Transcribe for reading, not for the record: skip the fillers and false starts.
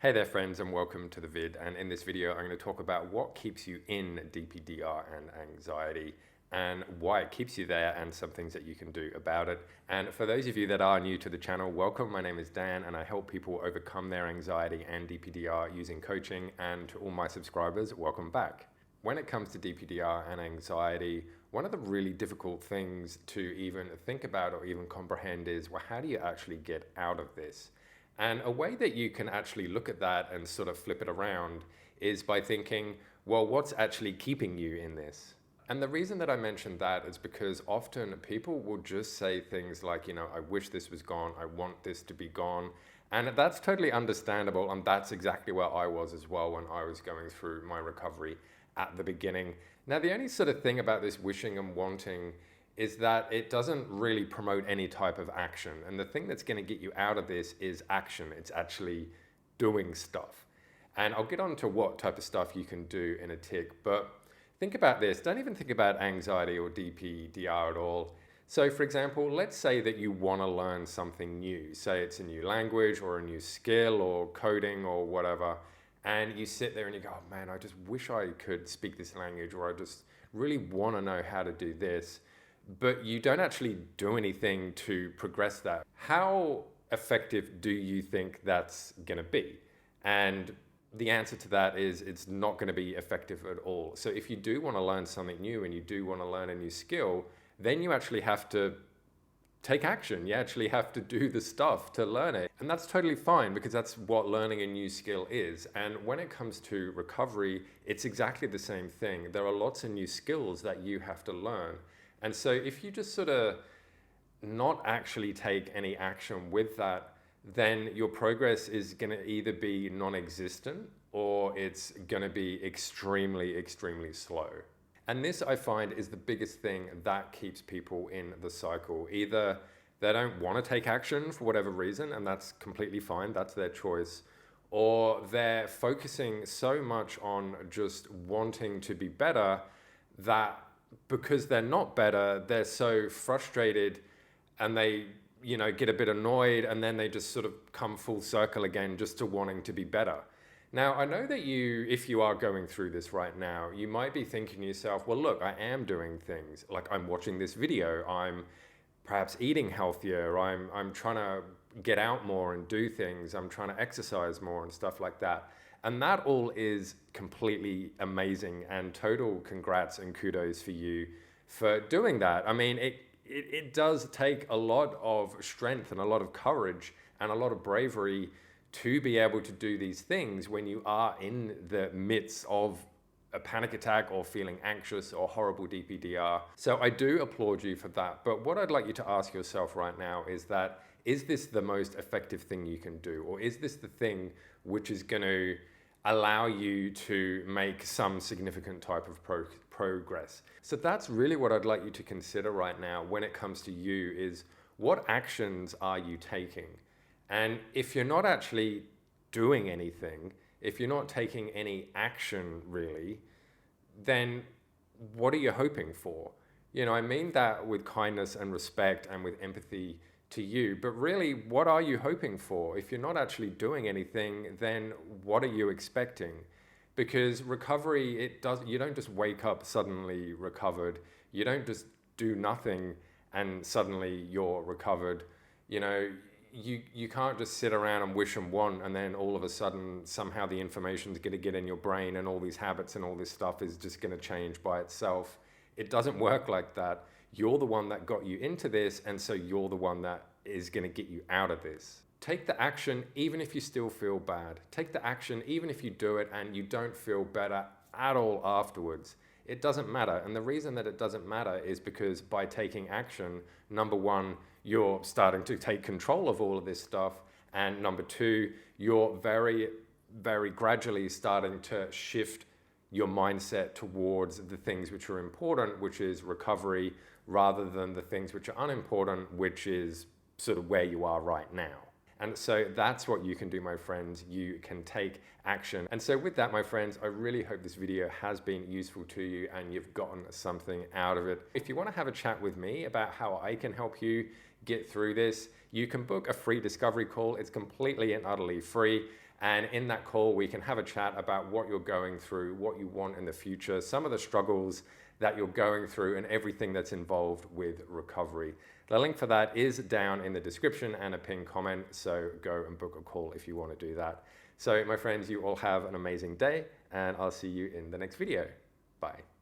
Hey there friends, and welcome to the vid. And in this video I'm going to talk about what keeps you in DPDR and anxiety and why it keeps you there and some things that you can do about it. And for those of you that are new to the channel, welcome. My name is Dan and I help people overcome their anxiety and DPDR using coaching. And to all my subscribers, welcome back. When it comes to DPDR and anxiety, one of the really difficult things to even think about or even comprehend is, well, how do you actually get out of this? And a way that you can actually look at that and sort of flip it around is by thinking, well, what's actually keeping you in this? And the reason that I mentioned that is because often people will just say things like, I wish this was gone, I want this to be gone. And that's totally understandable. And that's exactly where I was as well when I was going through my recovery at the beginning. Now, the only sort of thing about this wishing and wanting is that it doesn't really promote any type of action. And the thing that's going to get you out of this is action. It's actually doing stuff. And I'll get on to what type of stuff you can do in a tick. But think about this. Don't even think about anxiety or DPDR at all. So for example, let's say that you want to learn something new. Say it's a new language or a new skill or coding or whatever. And you sit there and you go, oh man, I just wish I could speak this language, or I just really want to know how to do this. But you don't actually do anything to progress that. How effective do you think that's going to be? And the answer to that is it's not going to be effective at all. So if you do want to learn something new and you do want to learn a new skill, then you actually have to take action. You actually have to do the stuff to learn it. And that's totally fine, because that's what learning a new skill is. And when it comes to recovery, it's exactly the same thing. There are lots of new skills that you have to learn. And so if you just sort of not actually take any action with that, then your progress is going to either be non-existent or it's going to be extremely, extremely slow. And this, I find, is the biggest thing that keeps people in the cycle. Either they don't want to take action for whatever reason, and that's completely fine, that's their choice, or they're focusing so much on just wanting to be better that because they're not better, they're so frustrated and they, get a bit annoyed, and then they just sort of come full circle again just to wanting to be better. Now, I know that if you are going through this right now, you might be thinking to yourself, well, look, I am doing things. Like, I'm watching this video, I'm perhaps eating healthier, I'm trying to get out more and do things, I'm trying to exercise more and stuff like that. And that all is completely amazing, and total congrats and kudos for you for doing that. I mean, it does take a lot of strength and a lot of courage and a lot of bravery to be able to do these things when you are in the midst of a panic attack or feeling anxious or horrible DPDR. So I do applaud you for that. But what I'd like you to ask yourself right now is that, is this the most effective thing you can do? Or is this the thing which is going to allow you to make some significant type of progress? So that's really what I'd like you to consider right now when it comes to you, is what actions are you taking? And if you're not actually doing anything, if you're not taking any action really, then what are you hoping for? I mean that with kindness and respect and with empathy to you, but really, what are you hoping for? If you're not actually doing anything, then what are you expecting? Because recovery, you don't just wake up suddenly recovered. You don't just do nothing and suddenly you're recovered. You can't just sit around and wish and want, and then all of a sudden somehow the information's going to get in your brain and all these habits and all this stuff is just going to change by itself. It doesn't work like that. You're the one that got you into this, and so you're the one that is going to get you out of this. Take the action even if you still feel bad. Take the action even if you do it and you don't feel better at all afterwards. It doesn't matter. And the reason that it doesn't matter is because by taking action, number one, you're starting to take control of all of this stuff. And number two, you're very, very gradually starting to shift your mindset towards the things which are important, which is recovery, rather than the things which are unimportant, which is sort of where you are right now. And so that's what you can do, my friends. You can take action. And so with that, my friends, I really hope this video has been useful to you and you've gotten something out of it. If you want to have a chat with me about how I can help you get through this, you can book a free discovery call. It's completely and utterly free. And in that call, we can have a chat about what you're going through, what you want in the future, some of the struggles that you're going through, and everything that's involved with recovery. The link for that is down in the description and a pinned comment, so go and book a call if you want to do that. So my friends, you all have an amazing day, and I'll see you in the next video. Bye.